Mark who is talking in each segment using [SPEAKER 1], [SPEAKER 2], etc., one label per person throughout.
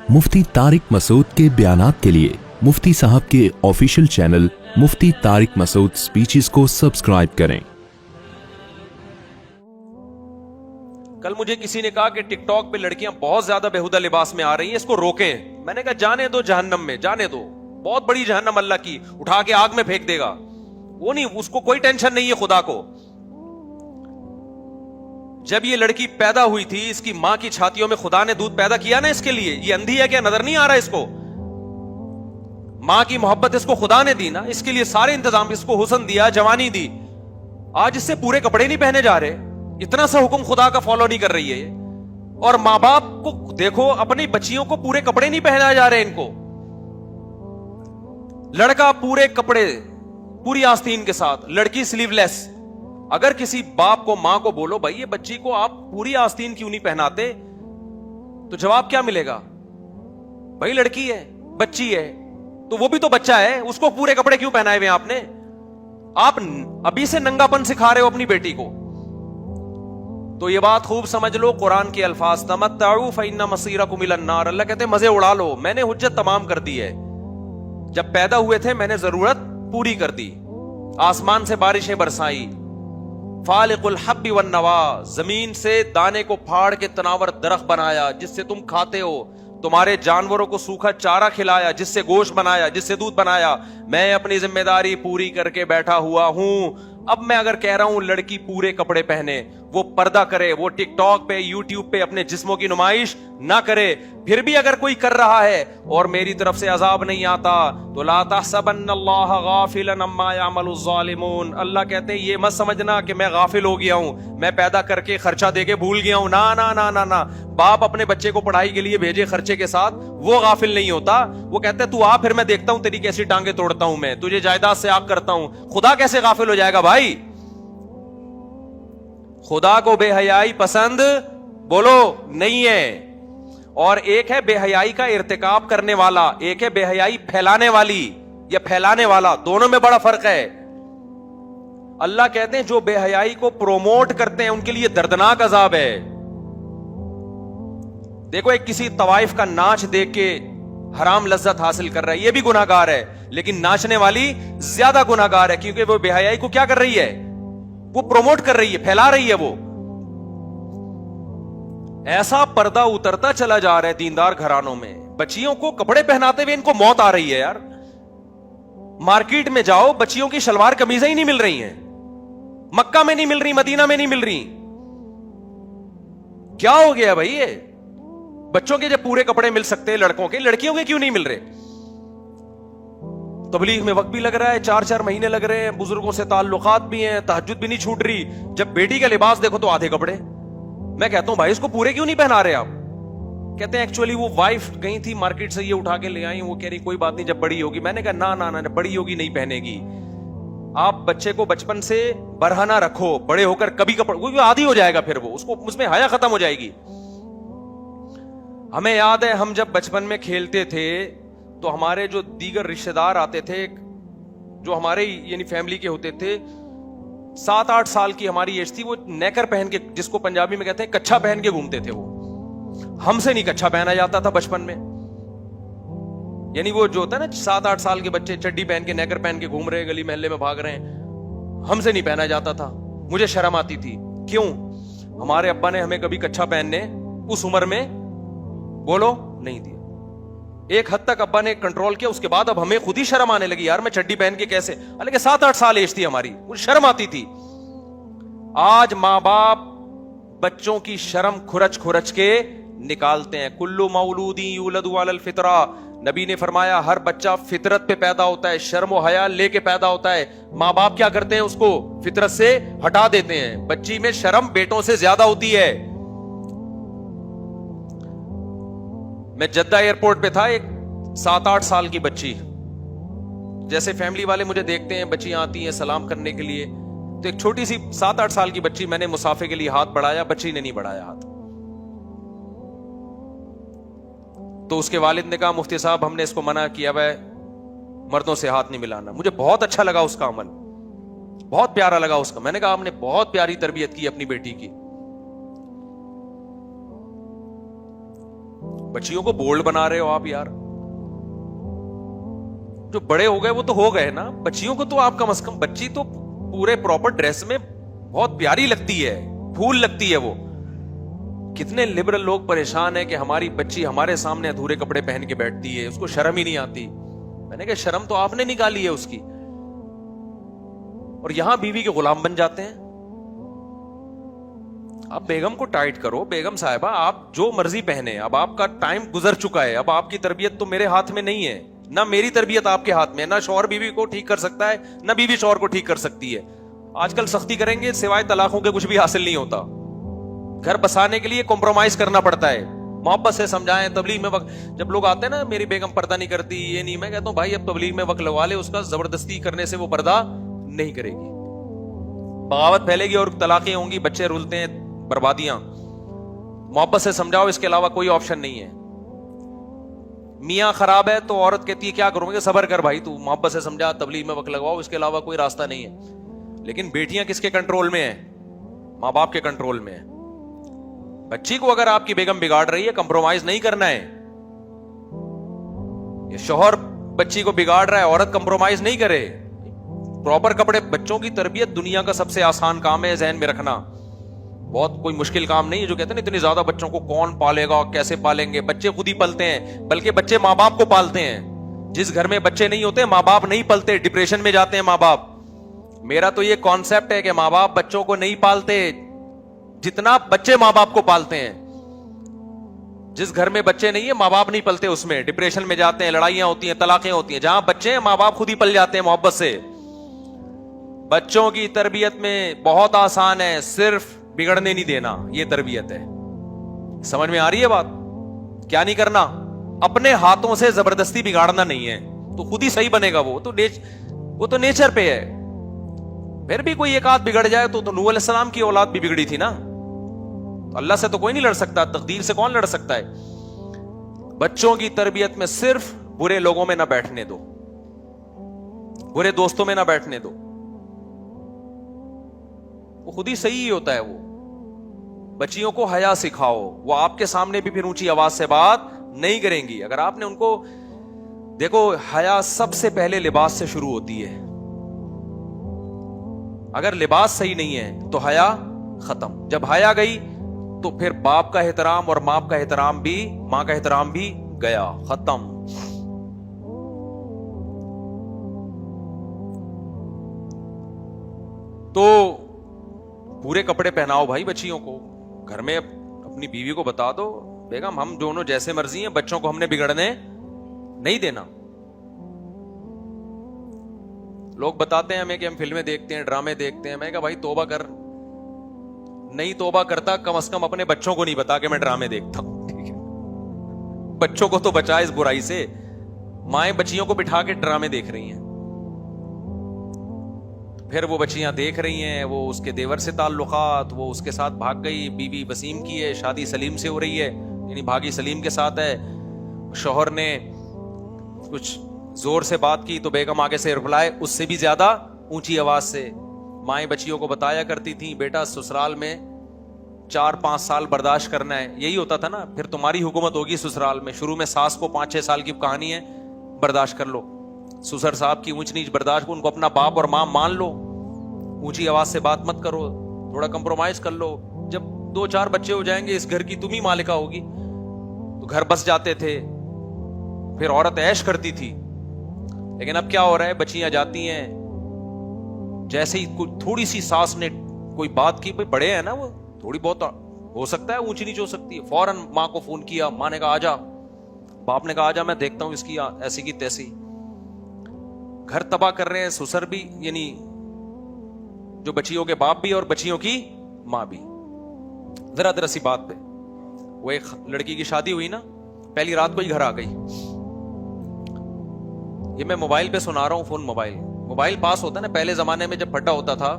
[SPEAKER 1] मुफ्ती तारिक मसूद के बयानात के लिए मुफ्ती साहब के ऑफिशियल चैनल मुफ्ती तारिक मसूद स्पीचेस को सब्सक्राइब करें।
[SPEAKER 2] कल मुझे किसी ने कहा कि टिकटॉक पे लड़कियां बहुत ज्यादा बेहुदा लिबास में आ रही हैं, इसको रोकें। मैंने कहा जाने दो जहन्नम में, जाने दो, बहुत बड़ी जहन्नम अल्लाह की, उठा के आग में फेंक देगा। वो नहीं, उसको कोई टेंशन नहीं है खुदा को। जब ये लड़की पैदा हुई थी, इसकी मां की छातियों में खुदा ने दूध पैदा किया ना इसके लिए। ये अंधी है क्या, नजर नहीं आ रहा इसको? मां की मोहब्बत इसको खुदा ने दी ना, इसके लिए सारे इंतजाम, इसको हुस्न दिया, जवानी दी। आज इससे पूरे कपड़े नहीं पहने जा रहे, इतना सा हुक्म खुदा का फॉलो नहीं कर रही है। और मां बाप को देखो, अपनी बच्चियों को पूरे कपड़े नहीं पहनाए जा रहे इनको। लड़का पूरे कपड़े, पूरी आस्तीन के साथ, लड़की स्लीवलेस। अगर किसी बाप को, मां को बोलो भाई ये बच्ची को आप पूरी आस्तीन क्यों नहीं पहनाते, तो जवाब क्या मिलेगा? भाई लड़की है, बच्ची है, तो वो भी तो बच्चा है, उसको पूरे कपड़े क्यों पहनाए हुए आपने? आप अभी से नंगापन सिखा रहे हो अपनी बेटी को। तो ये बात खूब समझ लो, कुरान के अल्फाज, तमत्तउ फइन्ना मसीरकुम इलन नार। अल्लाह कहते हैं मजे उड़ा लो, मैंने हुज्जत तमाम कर दी है। जब पैदा हुए थे मैंने जरूरत पूरी कर दी, आसमान से बारिशें बरसाई, फालिकुल हब्बि वन नवा, जमीन से दाने को फाड़ के तनावर दरख्त बनाया जिससे तुम खाते हो, तुम्हारे जानवरों को सूखा चारा खिलाया जिससे गोश्त बनाया, जिससे दूध बनाया। मैं अपनी जिम्मेदारी पूरी करके बैठा हुआ हूं। अब मैं अगर कह रहा हूं लड़की पूरे कपड़े पहने, वो पर्दा करे, वो टिकटॉक पे, यूट्यूब पे अपने जिस्मों की नुमाइश ना करे, फिर भी अगर कोई कर रहा है और मेरी तरफ से अजाब नहीं आता, तो ला तहसबन्नल्लाह गाफिलन अम्मा यामलुज़ ज़ालिमून। अल्लाह कहते हैं ये मत समझना कि मैं गाफिल हो गया हूं, मैं पैदा करके खर्चा देके भूल गया हूं। ना ना ना ना ना, बाप अपने बच्चे को पढ़ाई के लिए भेजे खर्चे के साथ, वो गाफिल नहीं होता। वो कहते हैं तू आ, फिर मैं देखता हूं तेरी कैसी टांगे तोड़ता हूं, मैं तुझे जायदाद से आग करता हूं। खुदा कैसे गाफिल हो जाएगा भाई? खुदा को बेहयाई पसंद बोलो नहीं है। और एक है बेहयाई का इर्तिकाब करने वाला, एक है बेहयाई फैलाने वाली या फैलाने वाला, दोनों में बड़ा फर्क है। अल्लाह कहते हैं जो बेहयाई को प्रोमोट करते हैं उनके लिए दर्दनाक अजाब है। देखो, एक किसी तवाइफ का नाच देख के हराम लज्जत हासिल कर रहा है, ये भी गुनाहगार है, लेकिन नाचने वाली ज्यादा गुनाहगार है, क्योंकि वो बेहयाई को क्या कर रही है? वो प्रोमोट कर रही है, फैला रही है। वो ऐसा पर्दा उतरता चला जा रहा है दीनदार घरानों में। बच्चियों को कपड़े पहनाते हुए इनको मौत आ रही है यार। मार्केट में जाओ, बच्चियों की शलवार कमीजें ही नहीं मिल रही हैं, मक्का में नहीं मिल रही, मदीना में नहीं मिल रही। क्या हो गया भाई? ये बच्चों के जब पूरे कपड़े मिल सकते हैं लड़कों के, लड़कियों के क्यों नहीं मिल रहे? तबलीग में वक्त भी लग रहा है, 4-4 महीने लग रहे हैं, बुजुर्गों से ताल्लुकात भी हैं, तहज्जुद भी नहीं छूट रही। जब बेटी का लिबास देखो तो आधे कपड़े। मैं कहता हूं भाई इसको पूरे क्यों नहीं पहना रहे आप? कहते हैं एक्चुअली वो वाइफ गई थी मार्केट से, ये उठा के ले आई, वो कह रही कोई बात नहीं जब बड़ी होगी। मैंने कहा ना ना ना, बड़ी होगी नहीं पहनेगी। आप बच्चे को बचपन से बरहना रखो, बड़े होकर कभी कपड़े, वो आदी हो जाएगा, फिर वो उसको उसमें हया खत्म हो जाएगी। हमें याद है हम जब बचपन में खेलते थे तो हमारे जो दीगर रिश्तेदार आते थे, जो हमारे यानी फैमिली के होते थे, 7-8 साल की हमारी एज थी, वो नेकर पहन के, जिसको पंजाबी में कहते हैं कच्छा पहन के घूमते थे। वो हमसे नहीं कच्छा पहना जाता था बचपन में। यानी वो जो होता है ना 7-8 साल के बच्चे चड्डी पहन के, नेकर पहन के घूम रहे हैं, गली मोहल्ले में भाग रहे हैं, हमसे नहीं पहना जाता था। मुझे शर्म आती थी। क्यों? हमारे अब्बा ने हमें कभी कच्छा पहनने उस उम्र में बोलो नहीं दिया। एक हद तक अब्बा ने कंट्रोल किया, उसके बाद अब हमें खुद ही शर्म आने लगी यार, मैं चड्डी पहन के कैसे, हालांकि 7-8 साल एज थी हमारी, मुझे शर्म आती थी। आज मां बाप बच्चों की शर्म खुरच खुरच के निकालते हैं। कुल्लु मौलूदी यूलदु अलल फितरा, नबी ने फरमाया हर बच्चा फितरत पे पैदा होता है, शर्म और हया लेके पैदा होता है। मां बाप क्या करते हैं? उसको फितरत से हटा देते हैं। बच्ची में शर्म बेटों से ज्यादा होती है। मैं जद्दा एयरपोर्ट पे था, एक 7-8 साल की बच्ची, जैसे फैमिली वाले मुझे देखते हैं, बच्चियां आती हैं सलाम करने के लिए, तो एक छोटी सी 7-8 साल की बच्ची, मैंने मुसाफे के लिए हाथ बढ़ाया, बच्ची ने नहीं बढ़ाया हाथ। तो उसके वालिद ने कहा मुफ्ती साहब हमने इसको मना किया है मर्दों से हाथ नहीं मिलाना। मुझे बहुत अच्छा लगा उसका अमल, बहुत प्यारा लगा उसका। मैंने कहा आपने बहुत प्यारी तरबियत की अपनी बेटी की। बच्चियों को बोल्ड बना रहे हो आप यार। जो बड़े हो गए वो तो हो गए ना, बच्चियों को तो आप कम से कम, बच्ची तो पूरे प्रॉपर ड्रेस में बहुत प्यारी लगती है, फूल लगती है वो। कितने लिबरल लोग परेशान है कि हमारी बच्ची हमारे सामने अधूरे कपड़े पहन के बैठती है, उसको शर्म ही नहीं आती। मैंने कहा शर्म तो आपने निकाली है उसकी, और यहां बीवी के गुलाम बन जाते हैं। आप बेगम को टाइट करो, बेगम साहिबा आप जो मर्जी पहने, अब आपका टाइम गुजर चुका है, अब आपकी तरबियत तो मेरे हाथ में नहीं है, ना मेरी तरबियत आपके हाथ में है, ना शौहर बीवी को ठीक कर सकता है, ना बीवी शौहर को ठीक कर सकती है। आजकल सख्ती करेंगे सिवाय तलाकों के कुछ भी हासिल नहीं होता। घर बसाने के लिए कॉम्प्रोमाइज करना पड़ता है, मोहब्बत से समझाएं। तबलीग में वक्त जब लोग आते हैं ना, मेरी बेगम पर्दा नहीं करती, ये नहीं, मैं कहता हूं भाई अब तबलीग में वक्त लगवा ले उसका, जबरदस्ती करने से वो पर्दा नहीं करेगी। बगावत फैलेगी और तलाकें होंगी, बच्चे रुलते हैं, बर्बादियां। मोहब्बत से समझाओ, इसके अलावा कोई ऑप्शन नहीं है। मियाँ खराब है तो औरत कहती है क्या करूंगी, सबर कर भाई, तू मोहब्बत से समझा, तबलीग में वक्त लगवाओ, इसके अलावा कोई रास्ता नहीं है। लेकिन बेटियां किसके कंट्रोल में है? मां बाप के कंट्रोल में है। बच्ची को अगर आपकी बेगम बिगाड़ रही है, कंप्रोमाइज नहीं करना है। ये शौहर बच्ची को बिगाड़ रहा है, औरत कंप्रोमाइज नहीं करे। प्रॉपर कपड़े, बच्चों की तरबियत दुनिया का सबसे आसान काम है, ज़हन में रखना। बहुत कोई मुश्किल काम नहीं है। जो कहते हैं ना इतनी ज्यादा बच्चों को कौन पालेगा, कैसे पालेंगे, बच्चे खुद ही पलते हैं, बल्कि बच्चे माँ बाप को पालते हैं। जिस घर में बच्चे नहीं होते, माँ बाप नहीं पलते, डिप्रेशन में जाते हैं माँ बाप। मेरा तो ये कॉन्सेप्ट है कि माँ बाप बच्चों को नहीं पालते जितना बच्चे माँ बाप को पालते हैं। जिस घर में बच्चे नहीं है, माँ बाप नहीं पलते, उसमें डिप्रेशन में जाते हैं, लड़ाइयां होती हैं, तलाकें होती हैं। जहां बच्चे हैं, माँ बाप खुद ही पल जाते हैं मोहब्बत से। बच्चों की तरबियत में बहुत आसान है, सिर्फ बिगड़ने नहीं देना, ये तरबियत है। समझ में आ रही है बात? क्या नहीं करना? अपने हाथों से जबरदस्ती बिगाड़ना नहीं है, तो खुद ही सही बनेगा। वो तो नेचर पे है। फिर भी कोई एक आध बिगड़ जाए तो नूह अलैहिस्सलाम की औलाद भी बिगड़ी थी ना। तो अल्लाह से तो कोई नहीं लड़ सकता, तकदीर से कौन लड़ सकता है? बच्चों की तरबियत में सिर्फ बुरे लोगों में ना बैठने दो, बुरे दोस्तों में ना बैठने दो। वो खुद ही सही होता है। वो बच्चियों को हया सिखाओ, वो आपके सामने भी फिर ऊंची आवाज से बात नहीं करेंगी। अगर आपने उनको, देखो हया सबसे पहले लिबास से शुरू होती है। अगर लिबास सही नहीं है तो हया खत्म। जब हया गई तो फिर बाप का एहतराम और माँ का एहतराम भी, माँ का एहतराम भी गया, खत्म। तो पूरे कपड़े पहनाओ भाई बच्चियों को। घर में अपनी बीवी को बता दो, बेगम हम दोनों जैसे मर्जी हैं, बच्चों को हमने बिगड़ने नहीं देना। लोग बताते हैं हमें कि हम फिल्में देखते हैं, ड्रामे देखते हैं। मैं कहा भाई तौबा कर, नहीं तौबा करता कम से कम अपने बच्चों को नहीं बता के मैं ड्रामे देखता हूं, ठीक है? बच्चों को तो बचा इस बुराई से। माएं बच्चियों को बिठा के ड्रामे देख रही हैं, फिर वो बच्चियां देख रही हैं, वो उसके देवर से ताल्लुकात, वो उसके साथ भाग गई। बीवी वसीम की है, शादी सलीम से हो रही है, यानी भागी सलीम के साथ है। शौहर ने कुछ जोर से बात की तो बेगम आगे से रिप्लाई उससे भी ज्यादा ऊंची आवाज से। माएं बच्चियों को बताया करती थी, बेटा ससुराल में 4-5 साल बर्दाश्त करना है। यही होता था ना, फिर तुम्हारी हुकूमत होगी ससुराल में। शुरू में सास को 5-6 साल की कहानी है, बर्दाश्त कर लो। ससुर साहब की ऊंच नीच बर्दाश्त, उनको अपना बाप और मां मान लो, ऊंची आवाज से बात मत करो, थोड़ा कंप्रोमाइज कर लो। जब 2-4 बच्चे हो जाएंगे, इस घर की तुम ही मालिका होगी। तो घर बस जाते थे, फिर औरत ऐश करती थी। लेकिन अब क्या हो रहा है, बच्चियां जाती हैं, जैसे ही थोड़ी सी सास ने कोई बात की, भाई बड़े हैं ना वो, थोड़ी बहुत हो सकता है ऊंची नीच हो सकती है, फौरन मां को फोन किया, मां ने कहा आजा, बाप ने कहा आजा, मैं देखता हूं इसकी ऐसी की तैसी। घर तबाह कर रहे हैं ससुर भी, यानी जो बच्चियों के बाप भी और बच्चियों की मां भी। जरा सी बात पे, वो एक लड़की की शादी हुई ना, पहली रात को ही घर आ गई। ये मैं मोबाइल पे सुना रहा हूं, फोन मोबाइल पास होता है ना, पहले जमाने में जब फटा होता था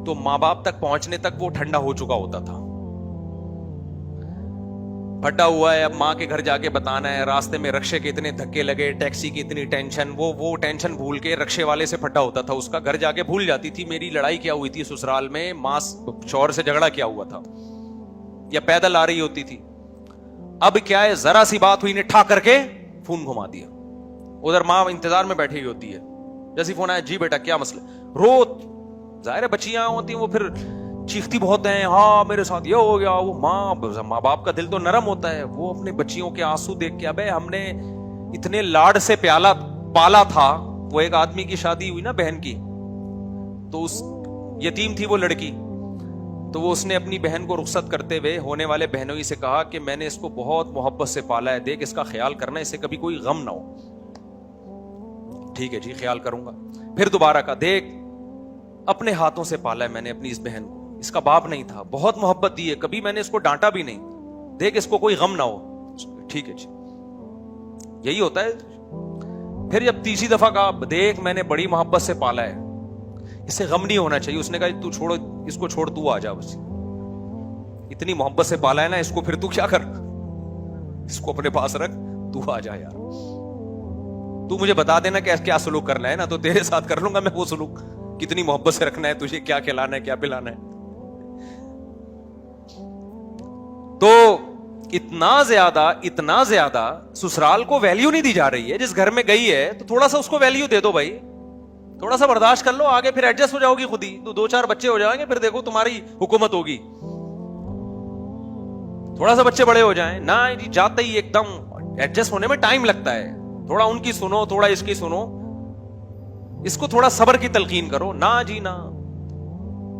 [SPEAKER 2] तो माँ बाप तक पहुंचने तक वो ठंडा हो चुका होता था। फटा हुआ है, अब माँ के घर जाके बताना है, रास्ते में रक्शे के इतने धक्के लगे, टैक्सी की इतनी टेंशन, वो टेंशन भूल के रक्शे वाले से फटा होता था उसका, घर जाके भूल जाती थी मेरी लड़ाई क्या हुई थी ससुराल में, माँ शौहर से झगड़ा क्या हुआ था, या पैदल आ रही होती थी। اب کیا ہے, ذرا سی بات ہوئی نے ٹھا کر کے فون گھما دیا. ادھر ماں انتظار میں بیٹھی ہوئی ہوتی ہے, جیسے فون آیا, جی بیٹا کیا مسئلہ, رو. ظاہر ہے بچیاں ہوتی ہیں وہ پھر چیختی بہت ہیں, ہاں میرے ساتھ یہ ہو گیا وہ. ماں باپ کا دل تو نرم ہوتا ہے, وہ اپنے بچیوں کے آنسو دیکھ کے, ابے ہم نے اتنے لاڈ سے پالا تھا. وہ ایک آدمی کی شادی ہوئی نا بہن کی, تو اس یتیم تھی وہ لڑکی, تو وہ اس نے اپنی بہن کو رخصت کرتے ہوئے ہونے والے بہنوئی سے کہا کہ میں نے اس کو بہت محبت سے پالا ہے, دیکھ اس کا خیال کرنا, اسے کبھی کوئی غم نہ ہو. ٹھیک ہے جی خیال کروں گا. پھر دوبارہ کہا, دیکھ اپنے ہاتھوں سے پالا ہے میں نے اپنی اس بہن کو, اس کا باپ نہیں تھا, بہت محبت دی ہے, کبھی میں نے اس کو ڈانٹا بھی نہیں, دیکھ اس کو کوئی غم نہ ہو. ٹھیک ہے جی, یہی ہوتا ہے. پھر جب تیسری دفعہ کہا, دیکھ میں نے بڑی محبت سے پالا ہے, اس سے غم نہیں ہونا چاہیے. اس نے کہا تو چھوڑو اس کو, چھوڑ تو آ جا, بس اتنی محبت سے پالا ہے نا اس کو, پھر تو کیا کر, اس کو اپنے پاس رکھ, تو آ جا یار, تو مجھے بتا دینا کہ کیا سلوک کرنا ہے نا, تو تیرے ساتھ کر لوں گا میں وہ سلوک, کتنی محبت سے رکھنا ہے تجھے, کیا کھلانا ہے کیا پلانا ہے. تو اتنا زیادہ سسرال کو ویلیو نہیں دی جا رہی ہے. جس گھر میں گئی ہے تو تھوڑا سا اس کو ویلیو دے دو بھائی, تھوڑا سا برداشت کر لو, آگے پھر ایڈجسٹ ہو جاؤ گی خود ہی, تو 2-4 بچے ہو جائیں گے, پھر دیکھو تمہاری حکومت ہوگی. تھوڑا سا بچے بڑے ہو جائیں نہ جی, جاتے ہی ایک دم ایڈجسٹ ہونے میں ٹائم لگتا ہے, تھوڑا ان کی سنو, تھوڑا اس کی سنو, اس کو تھوڑا صبر کی تلقین کرو. نہ جی نہ,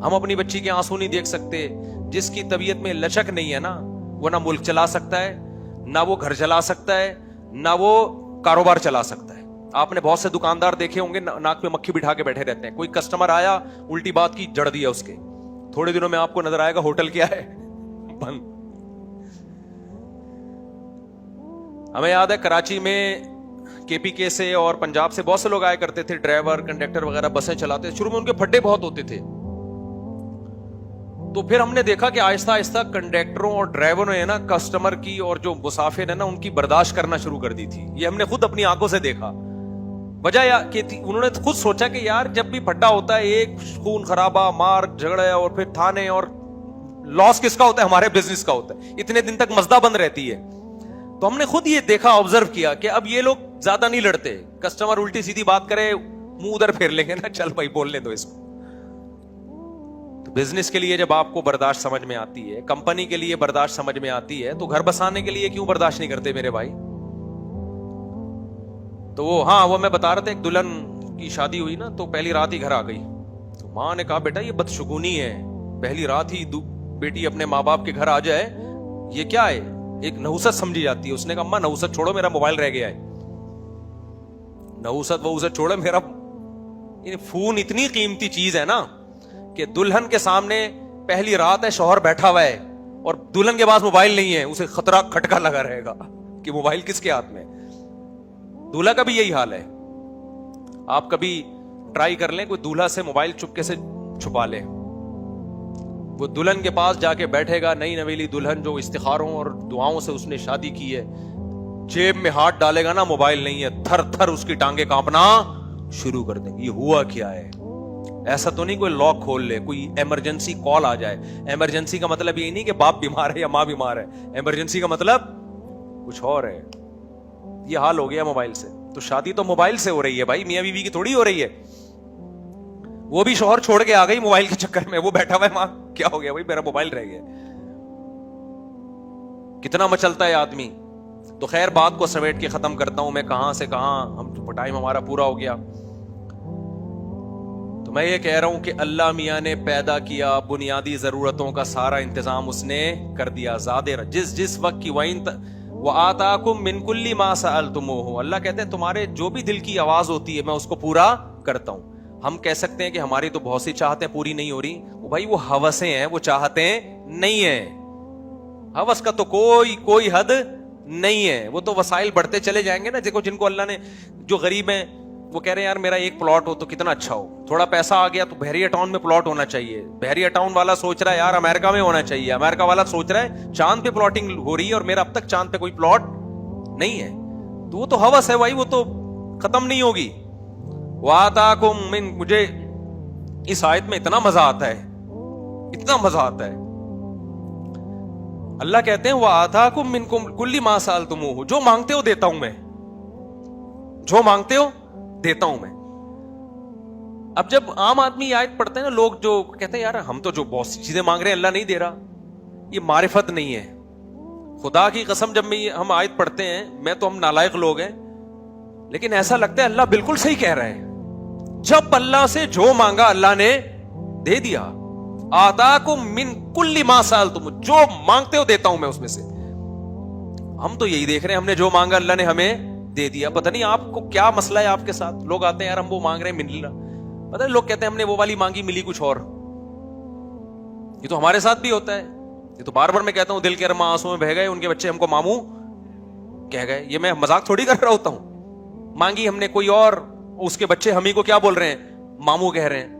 [SPEAKER 2] ہم اپنی بچی کے آنسو نہیں دیکھ سکتے. جس کی طبیعت میں لچک نہیں ہے نا, وہ نہ ملک چلا سکتا ہے, نہ وہ گھر چلا سکتا ہے, نہ وہ کاروبار چلا سکتا ہے. آپ نے بہت سے دکاندار دیکھے ہوں گے ناک پہ مکھی بٹھا کے بیٹھے رہتے ہیں. کوئی کسٹمر آیا, الٹی بات کی, جڑ دیا اس کے, تھوڑے دنوں میں آپ کو نظر آئے گا ہوٹل کیا ہے, بند. ہمیں یاد ہے کراچی میں KPK سے اور پنجاب سے بہت سے لوگ آیا کرتے تھے, ڈرائیور کنڈکٹر وغیرہ بسیں چلاتے تھے. شروع میں ان کے پھڈے بہت ہوتے تھے, تو پھر ہم نے دیکھا کہ آہستہ آہستہ کنڈکٹروں اور ڈرائیوروں نے نا کسٹمر کی اور جو مسافر ہے نا ان کی برداشت کرنا شروع کر دی تھی. یہ ہم نے خود اپنی آنکھوں سے دیکھا. وجہ کہ انہوں نے خود سوچا کہ یار جب بھی پھڈا ہوتا ہے, ایک خون خرابہ, مار جھگڑے, اور پھر تھانے, اور لاس کس کا ہوتا ہے, ہمارے بزنس کا ہوتا ہے. اتنے دن تک مزدہ بند رہتی ہے. تو ہم نے خود یہ دیکھا, آبزرو کیا کہ اب یہ لوگ زیادہ نہیں لڑتے. کسٹمر الٹی سیدھی بات کرے, منہ ادھر پھیر لیں گے نا, چل بھائی بول لیں دو اس کو. تو بزنس کے لیے جب آپ کو برداشت سمجھ میں آتی ہے, کمپنی کے لیے برداشت سمجھ میں آتی ہے, تو گھر بسانے کے لیے کیوں برداشت نہیں کرتے میرے بھائی. تو وہ میں بتا رہا تھا, ایک دلہن کی شادی ہوئی نا, تو پہلی رات ہی گھر آ گئی. تو ماں نے کہا بیٹا یہ بدشگونی ہے, پہلی رات ہی بیٹی اپنے ماں باپ کے گھر آ جائے, یہ کیا ہے, ایک نحوست سمجھی جاتی ہے. اس نے کہا اماں نحوست چھوڑو, میرا موبائل رہ گیا ہے. نحوست وحوست چھوڑو, میرا فون اتنی قیمتی چیز ہے نا کہ دلہن کے سامنے پہلی رات ہے, شوہر بیٹھا ہوا ہے, اور دلہن کے پاس موبائل نہیں ہے, اسے خطرہ کھٹکا لگا رہے گا کہ موبائل کس کے ہاتھ میں. دولہا کا بھی یہی حال ہے. آپ کبھی ٹرائی کر لیں, کوئی دولہا سے موبائل چپکے سے چھپا لے, وہ دلہن کے پاس جا کے بیٹھے گا, نئی نویلی دلہن جو استخاروں اور دعاؤں سے اس نے شادی کی ہے, جیب میں ہاتھ ڈالے گا نا, موبائل نہیں ہے, تھر تھر اس کی ٹانگیں کانپنا شروع کر دیں گی. یہ ہوا کیا ہے؟ ایسا تو نہیں کوئی لاک کھول لے, کوئی ایمرجنسی کال آ جائے. ایمرجنسی کا مطلب یہ نہیں کہ باپ بیمار ہے یا ماں بیمار ہے, ایمرجنسی کا مطلب کچھ اور ہے. یہ حال ہو گیا موبائل سے. تو شادی تو موبائل سے ہو رہی ہے بھائی, میاں بیوی کی تھوڑی ہو رہی ہے. وہ بھی شوہر چھوڑ کے آ گئی موبائل کے چکر میں, وہ بیٹھا ہوا ہے, ماں کیا ہو گیا بھائی, میرا موبائل رہ گیا. کتنا مچلتا ہے آدمی. تو خیر بات کو سمیٹ کے ختم کرتا ہوں, میں کہاں سے کہاں, ہم ٹائم ہمارا پورا ہو گیا. تو میں یہ کہہ رہا ہوں کہ اللہ میاں نے پیدا کیا, بنیادی ضرورتوں کا سارا انتظام اس نے کر دیا. جس وقت کی وَآتَاكُم مِّن كُلِّ مَا سَأَلْتُمُوهُ, اللہ کہتے ہیں تمہارے جو بھی دل کی آواز ہوتی ہے میں اس کو پورا کرتا ہوں. ہم کہہ سکتے ہیں کہ ہماری تو بہت سی چاہتیں پوری نہیں ہو رہی, بھائی وہ ہوسیں ہیں, وہ چاہتیں نہیں ہیں. ہوس کا تو کوئی حد نہیں ہے, وہ تو وسائل بڑھتے چلے جائیں گے نا. دیکھو جن کو اللہ نے, جو غریب ہیں وہ کہہ رہے ہیں یار میرا ایک پلاٹ ہو تو کتنا اچھا ہو, تھوڑا پیسہ آ گیا تو بحریہ ٹاؤن میں پلاٹ ہونا چاہیے. بحریہ ٹاؤن والا سوچ رہا ہے یار امریکہ میں ہونا چاہیے, امریکہ والا سوچ رہا ہے چاند پہ پلاٹنگ ہو رہی ہے اور میرا اب تک چاند پہ کوئی پلاٹ نہیں ہے. تو وہ تو ہوس ہے بھائی, وہ تو ختم نہیں ہوگی. وَآتَاكُم مِّن, مجھے اس آیت میں اتنا مزہ آتا ہے, اتنا مزہ آتا ہے. اللہ کہتے ہیں وَآتَاكُم مِّن كُلِّ مَا سَأَلْتُمُوهُ, جو مانگتے ہو دیتا ہوں میں, جو مانگتے ہو دیتا ہوں میں. اب جب عام آدمی یہ آیت پڑھتے ہیں نا, لوگ جو کہتے ہیں یار ہم تو جو بہت سی چیزیں مانگ رہے ہیں اللہ نہیں دے رہا, یہ معرفت نہیں ہے. خدا کی قسم جب ہم آیت پڑھتے ہیں, میں تو ہم نالائق لوگ ہیں, لیکن ایسا لگتا ہے اللہ بالکل صحیح کہہ رہے ہیں. جب اللہ سے جو مانگا اللہ نے دے دیا. آتاکم من کل ما سألتم, جو مانگتے ہو دیتا ہوں میں اس میں سے. ہم تو یہی دیکھ رہے ہیں, ہم نے جو مانگا اللہ نے ہمیں دے دیا. پتہ نہیں آپ کو کیا مسئلہ ہے آپ کے ساتھ. لوگ آتے ہیں یار ہم وہ مانگ رہے ہیں مل رہا, پتہ نہیں لوگ کہتے ہیں ہم نے وہ والی مانگی ملی کچھ اور. یہ تو ہمارے ساتھ بھی ہوتا ہے. یہ تو بار بار میں کہتا ہوں دل کے ارماں آنسوں میں بہ گئے, ان کے بچے ہم کو ماموں کہہ گئے. یہ میں مذاق تھوڑی کر رہا ہوتا ہوں. مانگی ہم نے کوئی اور, اس کے بچے ہم ہی کو کیا بول رہے ہیں, ماموں کہہ رہے ہیں.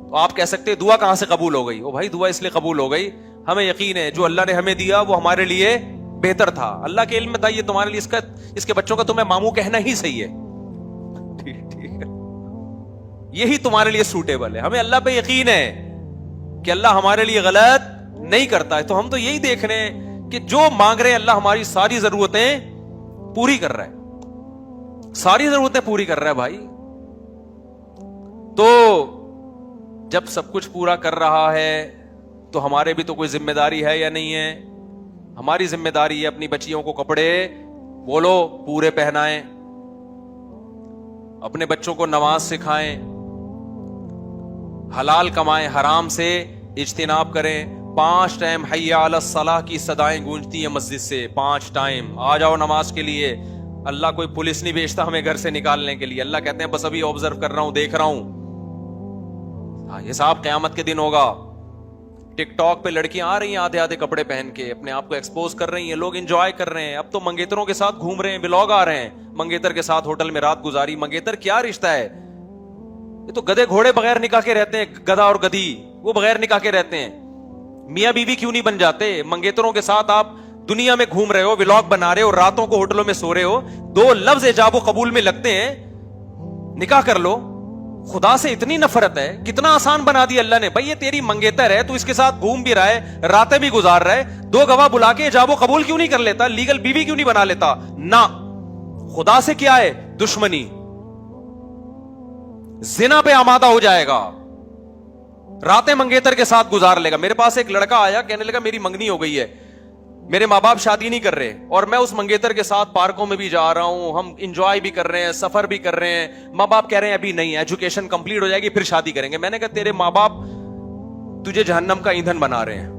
[SPEAKER 2] تو آپ کہہ سکتے دعا کہاں سے قبول ہو گئی؟ او بھائی دعا اس لیے قبول ہو گئی, ہمیں یقین ہے جو اللہ نے ہمیں دیا وہ ہمارے لیے بہتر تھا. اللہ کے علم میں تھا یہ تمہارے لیے اس کے بچوں کا تمہیں ماموں کہنا ہی صحیح ہے, ٹھیک ہے, یہی تمہارے لیے سوٹیبل ہے. ہمیں اللہ پہ یقین ہے کہ اللہ ہمارے لیے غلط نہیں کرتا ہے. تو ہم تو یہی دیکھ رہے ہیں کہ جو مانگ رہے ہیں اللہ ہماری ساری ضرورتیں پوری کر رہا ہے, ساری ضرورتیں پوری کر رہا ہے بھائی. تو جب سب کچھ پورا کر رہا ہے تو ہمارے بھی تو کوئی ذمہ داری ہے یا نہیں ہے؟ ہماری ذمہ داری ہے اپنی بچیوں کو کپڑے بولو پورے پہنائیں, اپنے بچوں کو نماز سکھائیں, حلال کمائیں, حرام سے اجتناب کریں. 5 ٹائم حی علی الصلاح کی صدائیں گونجتی ہیں مسجد سے, 5 ٹائم آ جاؤ نماز کے لیے. اللہ کوئی پولیس نہیں بھیجتا ہمیں گھر سے نکالنے کے لیے. اللہ کہتے ہیں بس ابھی آبزرو کر رہا ہوں, دیکھ رہا ہوں. حساب قیامت کے دن ہوگا. ٹک ٹاک پہ لڑکیاں آ رہی ہیں آدھے آدھے کپڑے پہن کے, اپنے آپ کو ایکسپوز کر رہی ہیں, لوگ انجوائے کر رہے ہیں. اب تو منگیتروں کے ساتھ گھوم رہے ہیں, ولاگ آ رہے ہیں, منگیتر کے ساتھ ہوٹل میں رات گزاری. منگیتر کیا رشتہ ہے؟ یہ تو گدھے گھوڑے بغیر نکاح کے رہتے ہیں, گدھا اور گدھی وہ بغیر نکاح کے رہتے ہیں. میاں بیوی کیوں نہیں بن جاتے؟ منگیتروں کے ساتھ آپ دنیا میں گھوم رہے ہو, ولاگ بنا رہے ہو, راتوں کو ہوٹلوں میں سو رہے ہو, 2 لفظ ایجاب و قبول میں لگتے ہیں, نکاح کر لو. خدا سے اتنی نفرت ہے, کتنا آسان بنا دیا اللہ نے. بھائی یہ تیری منگیتر ہے, تو اس کے ساتھ گھوم بھی رہا ہے, راتیں بھی گزار رہا ہے, 2 گواہ بلا کے ایجاب و قبول کیوں نہیں کر لیتا؟ لیگل بیوی کیوں نہیں بنا لیتا؟ نہ, خدا سے کیا ہے دشمنی, زنا پہ آمادہ ہو جائے گا, راتیں منگیتر کے ساتھ گزار لے گا. میرے پاس ایک لڑکا آیا, کہنے لگا میری منگنی ہو گئی ہے, میرے ماں باپ شادی نہیں کر رہے, اور میں اس منگیتر کے ساتھ پارکوں میں بھی جا رہا ہوں, ہم انجوائے بھی کر رہے ہیں, سفر بھی کر رہے ہیں. ماں باپ کہہ رہے ہیں ابھی نہیں, ایجوکیشن کمپلیٹ ہو جائے گی پھر شادی کریں گے. میں نے کہا تیرے ماں باپ تجھے جہنم کا ایندھن بنا رہے ہیں,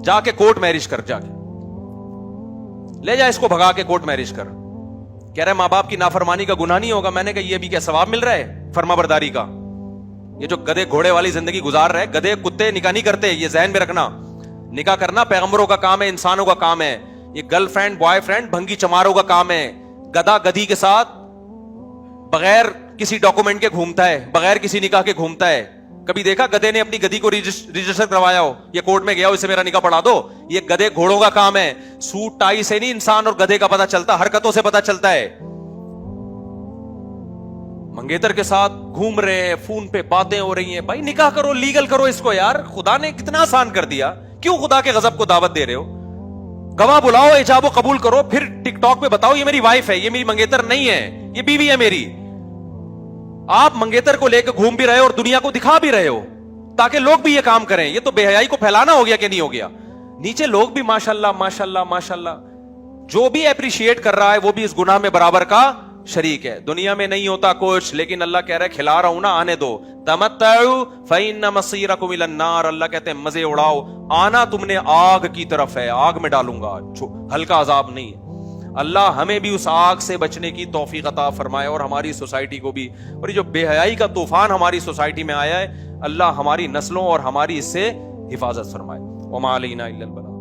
[SPEAKER 2] جا کے کورٹ میرج کر, جا کے لے جا اس کو بھگا کے کورٹ میرج کر. کہہ رہے ماں باپ کی نافرمانی کا گناہ نہیں ہوگا. میں نے کہا یہ بھی کیا ثواب مل رہا ہے فرما برداری کا؟ یہ جو گدھے گھوڑے والی زندگی گزار رہے, گدھے کتے نکاح نہیں کرتے, یہ ذہن میں رکھنا. نکاح کرنا پیغمبروں کا کام ہے, انسانوں کا کام ہے. یہ گرل فرینڈ بوائے فرینڈ بھنگی چماروں کا کام ہے. گدھا گدھی کے ساتھ بغیر کسی ڈاکومنٹ کے گھومتا ہے, بغیر کسی نکاح کے گھومتا ہے. کبھی دیکھا گدھے نے اپنی گدھی کو رجسٹر کروایا ہو, یہ کورٹ میں گیا ہو اسے میرا نکاح پڑھا دو؟ یہ گدھے گھوڑوں کا کام ہے. سوٹ ٹائی سے نہیں انسان اور گدھے کا پتہ چلتا, حرکتوں سے پتہ چلتا ہے. منگیتر کے ساتھ گھوم رہے ہیں, فون پہ باتیں ہو رہی ہیں. بھائی نکاح کرو, لیگل کرو اس کو یار. خدا نے کتنا آسان کر دیا, کیوں خدا کے غضب کو دعوت دے رہے ہو؟ گواہ بلاؤ, ایجاب و قبول کرو, پھر ٹک ٹاک پہ بتاؤ یہ میری وائف ہے, یہ میری منگیتر نہیں ہے, یہ بیوی ہے میری. آپ منگیتر کو لے کے گھوم بھی رہے ہو اور دنیا کو دکھا بھی رہے ہو تاکہ لوگ بھی یہ کام کریں. یہ تو بے حیائی کو پھیلانا ہو گیا کہ نہیں ہو گیا؟ نیچے لوگ بھی ماشاءاللہ ماشاءاللہ ماشاءاللہ, جو بھی اپریشیٹ کر رہا ہے وہ بھی اس گناہ میں برابر کا شریک ہے. دنیا میں نہیں ہوتا کچھ, لیکن اللہ کہہ رہا ہے کھلا رہا ہوں نا, آنے دو. تمتعوا فإن مصيركم إلى النار. اللہ کہتے ہیں مزے اڑاؤ, آنا تم نے آگ کی طرف ہے, آگ میں ڈالوں گا, ہلکا عذاب نہیں. اللہ ہمیں بھی اس آگ سے بچنے کی توفیق عطا فرمائے, اور ہماری سوسائٹی کو بھی. اور یہ جو بے حیائی کا طوفان ہماری سوسائٹی میں آیا ہے, اللہ ہماری نسلوں اور ہماری اس سے حفاظت فرمائے. وما علینا الا البلاغ.